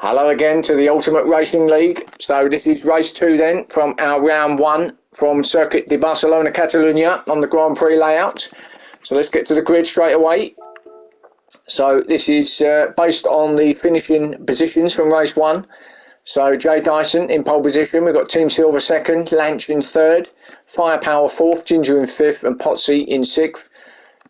Hello again to the Ultimate Racing League. So this is race 2 then from our round 1 from Circuit de Barcelona, Catalunya on the Grand Prix layout. So let's get to the grid straight away. So this is based on the finishing positions from race 1. So Jay Dyson in pole position. We've got Team Silver 2nd, Lanch in 3rd, Firepower 4th, Ginger in 5th and Potsy in 6th.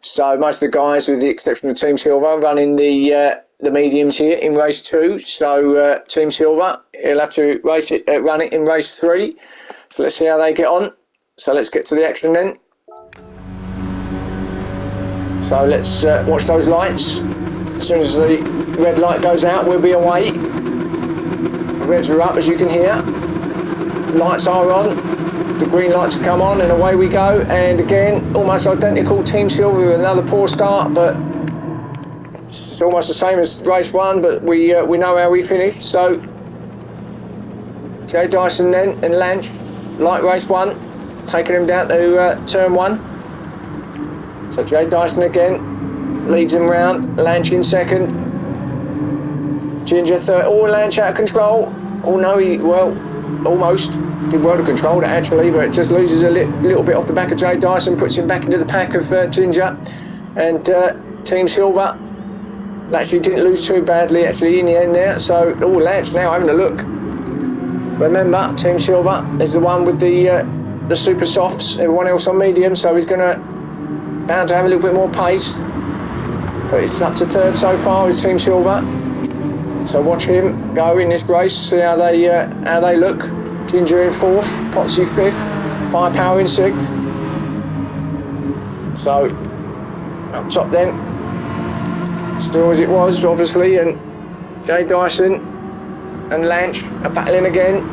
So most of the guys, with the exception of Team Silver, running the mediums here in race 2. So Team Silver, he'll have to race it, run it in race 3. So let's see how they get on. So let's get to the action then. So let's watch those lights. As soon as the red light goes out, we'll be away. The revs are up, as you can hear. Lights are on. The green lights have come on and away we go. And again, almost identical. Team Silver with another poor start, but it's almost the same as race 1, but we know how we finished. So Jay Dyson then and Lanch, like race 1, taking him down to turn 1. So Jay Dyson again leads him round. Lanch in 2nd, Ginger 3rd. Oh, Lanch out of control. Oh no, almost did well to control it actually, but it just loses a little bit off the back of Jay Dyson, puts him back into the pack of Ginger. And Team Silver actually didn't lose too badly actually in the end there. So Lanch now having a look. Remember, Team Silver is the one with the super softs, everyone else on medium, so he's bound to have a little bit more pace. But it's up to 3rd so far with Team Silver. So watch him go in this race, see how they look. Ginger in 4th, Potsy 5th, Firepower in 6th. So up top then, still as it was obviously, and Jay Dyson and Lanch are battling again.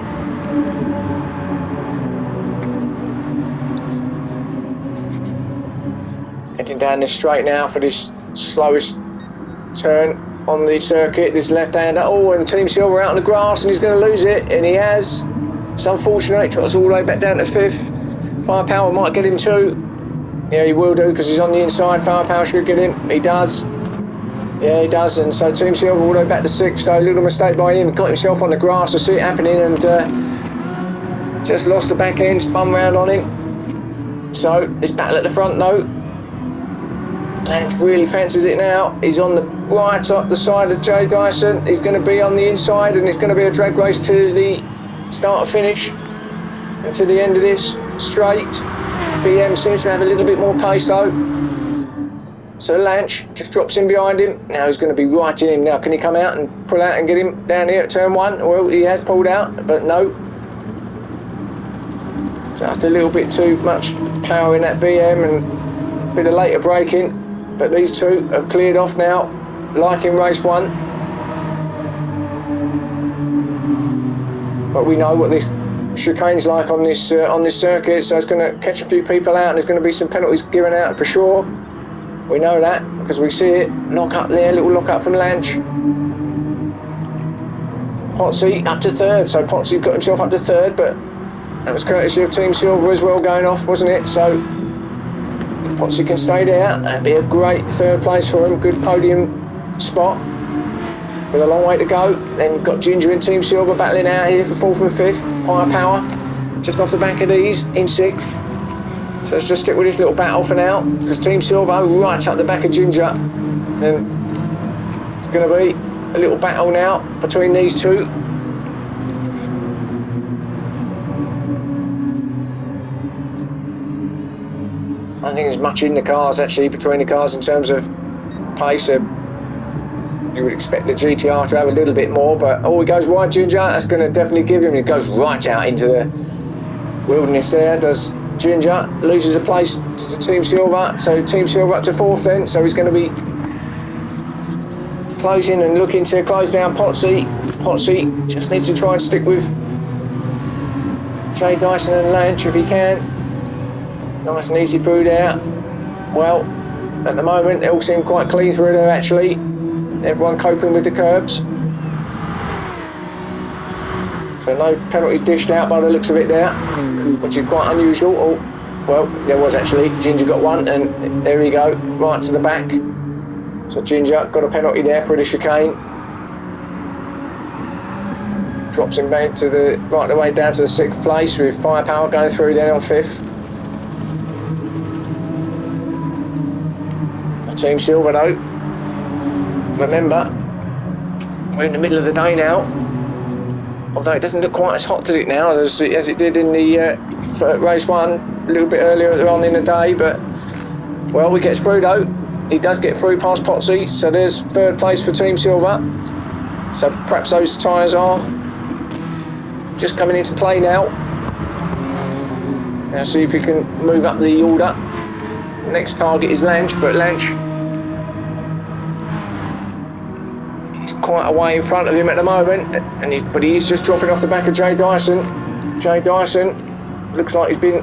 Heading down this straight now for this slowest turn on the circuit, this left-hander. Oh, and Team Silver out on the grass, and he's going to lose it, and he has. It's unfortunate. He trots all the way back down to 5th. Firepower might get him too. Yeah, he will do, because he's on the inside. Firepower should get him. He does. Yeah, he does. And so Team Silver all the way back to 6th. So a little mistake by him. Got himself on the grass to see it happening, and just lost the back end. Spun round on him. So it's battle at the front though. Lanch really fancies it now. He's on the right up the side of Jay Dyson. He's going to be on the inside, and it's going to be a drag race to the start and finish and to the end of this straight. BM seems to have a little bit more pace though. So Lanch just drops in behind him. Now he's going to be right in him. Now can he come out and pull out and get him down here at turn 1? Well, he has pulled out, but no. Just a little bit too much power in that BM and a bit of later braking. But these two have cleared off now, like in race 1. But we know what this chicane's like on this circuit, so it's going to catch a few people out, and there's going to be some penalties given out for sure. We know that because we see it. Lock up there, little lock up from Lanch. Potsy up to 3rd, so Potsy's got himself up to 3rd, but that was courtesy of Team Silver as well going off, wasn't it? So Potsy can stay there. That'd be a great 3rd place for him. Good podium spot. With a long way to go. Then we've got Ginger and Team Silver battling out here for 4th and 5th. Firepower just off the back of these in 6th. So let's just stick with this little battle for now, because Team Silver right up the back of Ginger. And it's going to be a little battle now between these two. I don't think there's much in the cars actually, between the cars in terms of pace. You would expect the GTR to have a little bit more, but he goes wide, Ginger. That's going to definitely give him. It goes right out into the wilderness there, does Ginger. Loses a place to Team Silver, so Team Silver up to 4th then, so he's going to be closing and looking to close down Potsy. Potsy just needs to try and stick with Jay Dyson and Lanch if he can. Nice and easy through there. Well, at the moment it all seemed quite clean through there actually. Everyone coping with the curbs. So no penalties dished out by the looks of it there, which is quite unusual. Oh, well, there was actually. Ginger got one, and there we go, right to the back. So Ginger got a penalty there for the chicane. drops him back to the right away down to the 6th place with Firepower going through then on 5th. Team Silver though, remember, we're in the middle of the day now, although it doesn't look quite as hot, does it now, as it did in the race 1 a little bit earlier on in the day. But well, we get through though. He does get through past Potsy, so there's 3rd place for Team Silver. So perhaps those tyres are just coming into play now. Now see if we can move up the order. Next target is Lange, but Lange is quite away in front of him at the moment, but he is just dropping off the back of Jay Dyson. Jay Dyson looks like he's been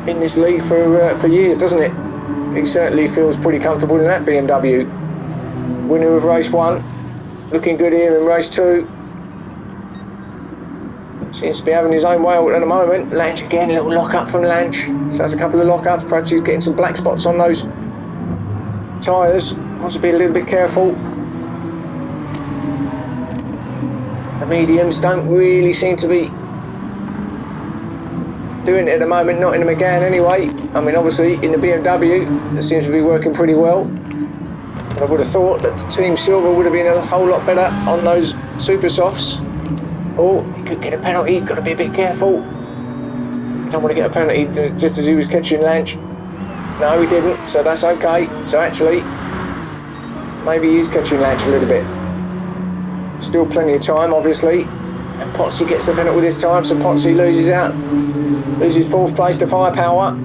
in this league for years, doesn't it? He certainly feels pretty comfortable in that BMW. Winner of race 1, looking good here in race 2. Seems to be having his own way at the moment. Lange again, a little lock up from Lange. So that's a couple of lock ups. Perhaps he's getting some black spots on those tyres. Wants to be a little bit careful. The mediums don't really seem to be doing it at the moment, not in the McGann anyway. I mean, obviously in the BMW it seems to be working pretty well. But I would have thought that Team Silver would have been a whole lot better on those super softs. Oh, he could get a penalty, got to be a bit careful. You don't want to get a penalty just as he was catching Lange. No, he didn't, so that's okay. So actually, maybe he's catching Lange a little bit. Still plenty of time, obviously. And Potsy gets the penalty this time, so Potsy loses 4th place to Firepower.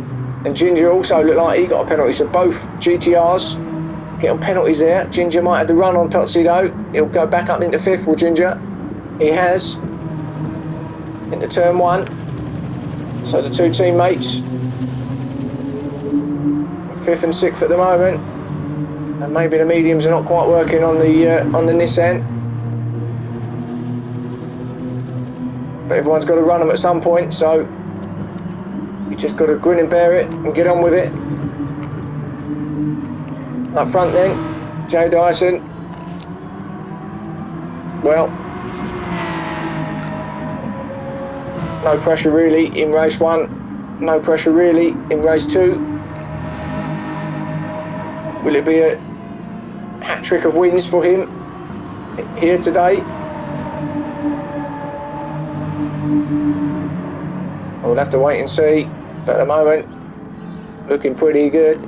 And Ginger also looked like he got a penalty, so both GTRs get on penalties there. Ginger might have the run on Potsy though. He'll go back up into 5th, will Ginger? He has, into turn 1. So the 2 teammates, 5th and 6th at the moment, and maybe the mediums are not quite working on the Nissan. But everyone's got to run them at some point, so you just got to grin and bear it and get on with it. Up front then, Jay Dyson. Well, no pressure really in race 1, no pressure really in race 2. Will it be a hat-trick of wins for him here today? We'll have to wait and see, but at the moment, looking pretty good.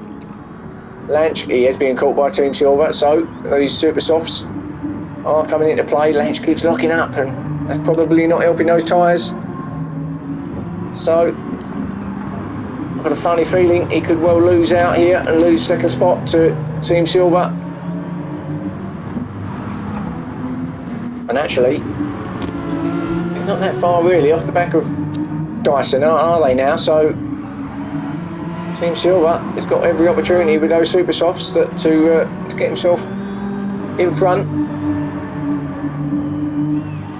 Lange, he is being caught by Team Silver, so these super softs are coming into play. Lange keeps locking up, and that's probably not helping those tyres. So, I've got a funny feeling he could well lose out here and lose 2nd spot to Team Silver. And actually, he's not that far really off the back of Dyson, are they now? So, Team Silver has got every opportunity with those super softs to get himself in front.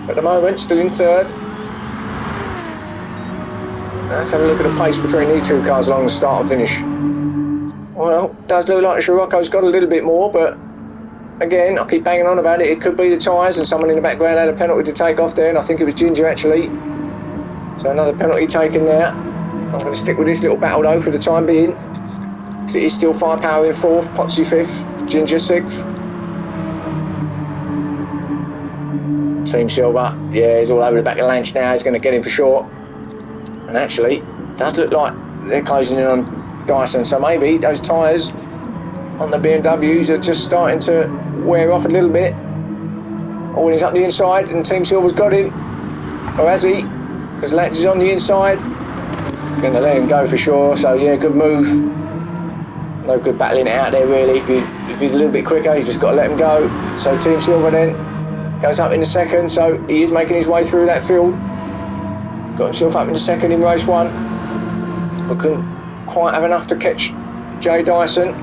At the moment, still in 3rd. Let's have a look at the pace between these 2 cars along the start and finish. Well, does look like the Scirocco's got a little bit more, but again, I keep banging on about it. It could be the tyres, and someone in the background had a penalty to take off there, and I think it was Ginger actually. So another penalty taken there. I'm going to stick with this little battle though for the time being, because it is still Firepower in 4th, Potsy 5th, Ginger 6th. Team Silver, yeah, he's all over the back of Lange now. He's going to get him for sure. And actually, it does look like they're closing in on Dyson, so maybe those tyres on the BMWs are just starting to wear off a little bit. Oh, and he's up the inside, and Team Silver's got him. Or has he? Because Lange is on the inside. Going to let him go for sure, so yeah, good move. No good battling it out there really. If he's a little bit quicker, he's just got to let him go. So Team Silver then goes up in the 2nd, so he is making his way through that field. Got himself up in the 2nd in race 1, but couldn't quite have enough to catch Jay Dyson.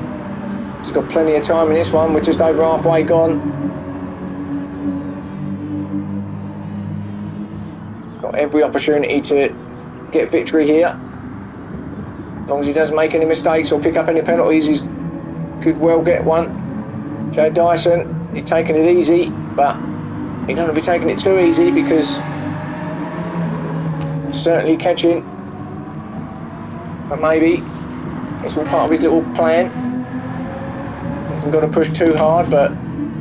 He's got plenty of time in this one. We're just over halfway gone. Got every opportunity to get victory here. As long as he doesn't make any mistakes or pick up any penalties, he could well get one. Jay Dyson, he's taking it easy, but He don't want to be taking it too easy because he's certainly catching. But maybe it's all part of his little plan. Hasn't got to push too hard, but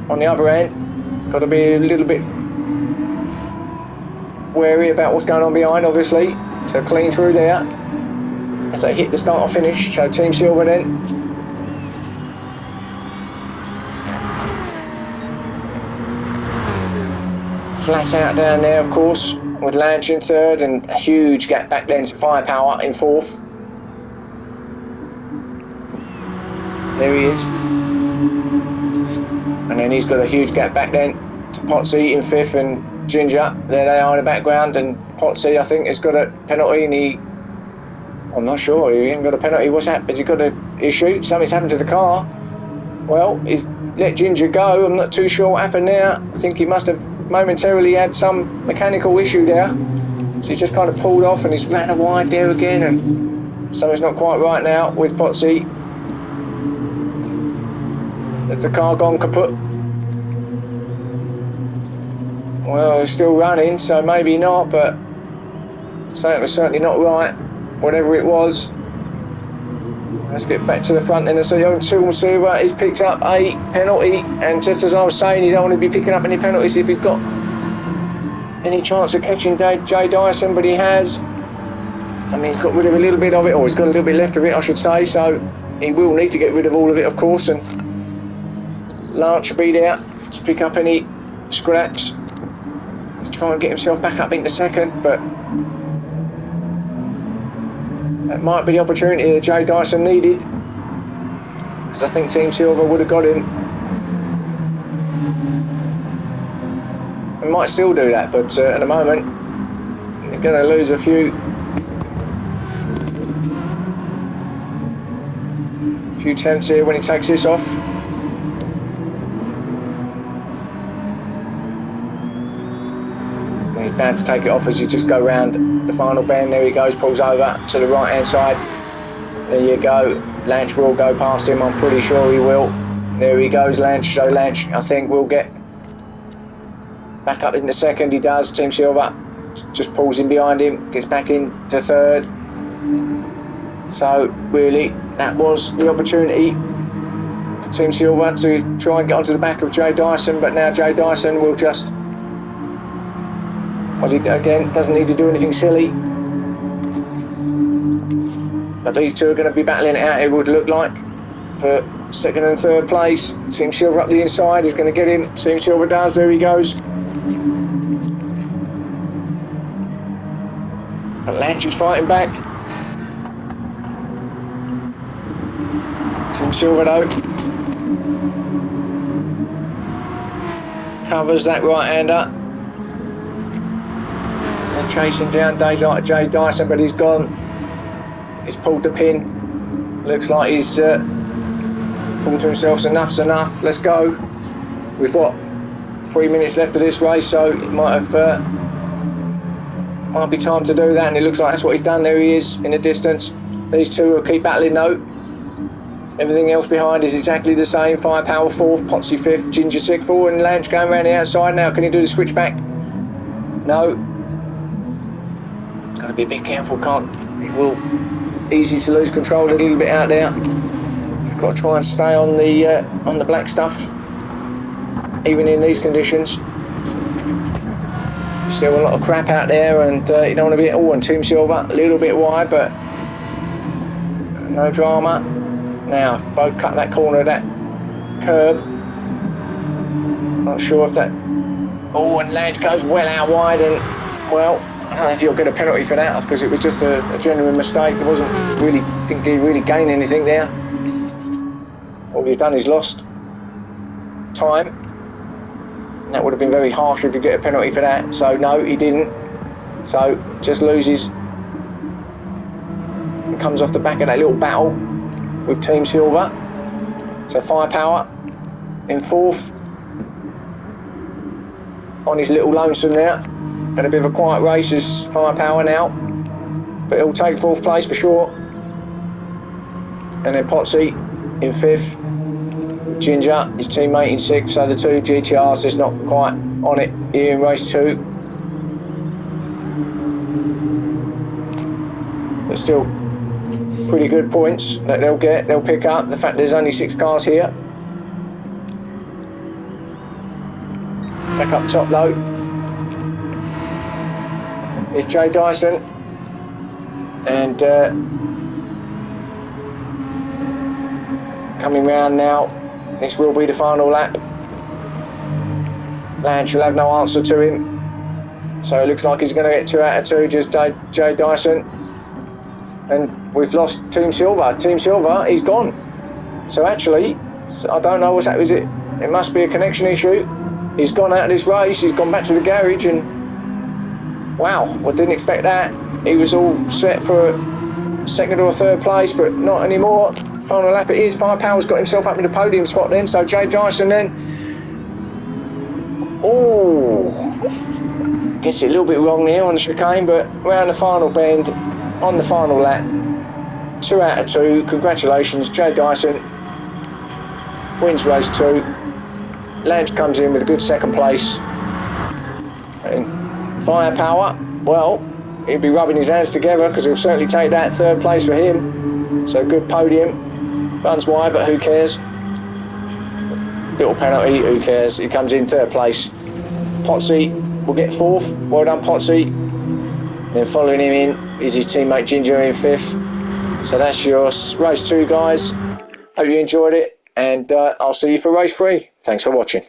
on the other hand, got to be a little bit wary about what's going on behind, obviously. So clean through there as they hit the start or finish. So Team Silver then. Flat out down there, of course, with Lanch in third and a huge gap back then to Firepower in fourth. There he is. And then he's got a huge gap back then to Potsy in fifth and Ginger. There they are in the background, and Potsy, I think, has got a penalty, and I'm not sure, he ain't got a penalty. What's happened? Has he got a issue? Something's happened to the car. Well, he's let Ginger go. I'm not too sure what happened there. I think he must have momentarily had some mechanical issue there. So he's just kind of pulled off and he's ran wide there again, and something's not quite right now with Potsy. Has the car gone kaput? Well, it's still running, so maybe not, but something was certainly not right, whatever it was. Let's get back to the front then. So young Team Silver, he's picked up a penalty, and just as I was saying, you don't want to be picking up any penalties if he's got any chance of catching Jay Dyson, but he has. I mean, he's got rid of a little bit of it, or he's got a little bit left of it, I should say, so he will need to get rid of all of it, of course, and Lance will be there to pick up any scraps to try and get himself back up into second, but that might be the opportunity that Jay Dyson needed, because I think Team Silver would have got him. He might still do that, but at the moment he's going to lose a few tenths here when he takes this off. He's bound to take it off as you just go round the final bend. There he goes, pulls over to the right hand side. There you go. Lanch will go past him, I'm pretty sure he will. There he goes, Lanch. So Lanch, I think, will get back up in the second. He does. Team Silver just pulls in behind him, gets back into third. So really, that was the opportunity for Team Silver to try and get onto the back of Jay Dyson, but now Jay Dyson will just, well, he again doesn't need to do anything silly. But these two are going to be battling it out, it would look like, for second and third place. Team Silver up the inside is going to get him. Team Silver does, there he goes. But Lanch is fighting back. Team Silver though covers that right-hander. So chasing down days like Jay Dyson, but he's gone. He's pulled the pin. Looks like he's thought to himself, enough's enough, let's go. We've got 3 minutes left of this race, so it might be time to do that, and it looks like that's what he's done. There he is in the distance. These two will keep battling though. Everything else behind is exactly the same. Firepower fourth, Potsy fifth, Ginger sixth, and Lanch going around the outside now. Can he do the switch back? No. Got to be a bit careful, it will easy to lose control a little bit out there. You've got to try and stay on the black stuff, even in these conditions. Still a lot of crap out there, and you don't want to be all on Team Silver. A little bit wide, but no drama. Now, both cut that corner of that curb. Not sure if that... Oh, and Lanch goes well out wide, and, well, I don't know if you'll get a penalty for that, because it was just a genuine mistake. It wasn't really... didn't really gain anything there. All he's done is lost time. That would have been very harsh if you get a penalty for that. So, no, he didn't. So, just loses. And comes off the back of that little battle with Team Silver. So Firepower in fourth on his little lonesome there. Been a bit of a quiet race as Firepower now, but he'll take fourth place for sure. And then Potsy in fifth, Ginger, his teammate in 6th, so the two GTRs just not quite on it here in race 2. But still pretty good points that they'll pick up. The fact there's only 6 cars here. Back up top though is Jay Dyson, and coming round now, this will be the final lap. Lance will have no answer to him, so it looks like he's going to get 2 out of 2, just Jay Dyson. And we've lost Team Silver. Team Silver, he's gone. So actually, I don't know what's happened. Is it? It must be a connection issue. He's gone out of this race. He's gone back to the garage, and wow, I didn't expect that. He was all set for a 2nd or 3rd place, but not anymore. Final lap it is. Firepower's got himself up in the podium spot then. So Jay Dyson then. Oh, gets it a little bit wrong there on the chicane, but round the final bend, on the final lap, 2 out of 2. Congratulations, Jay Dyson wins race 2. Lance comes in with a good 2nd place. And Firepower, well, he'll be rubbing his hands together because he'll certainly take that 3rd place for him. So good podium. Runs wide, but who cares? Little penalty, who cares? He comes in 3rd place. Potsy will get 4th. Well done, Potsy. Then following him in is his teammate Ginger in 5th. So that's your race 2, guys. Hope you enjoyed it, and I'll see you for race 3. Thanks for watching.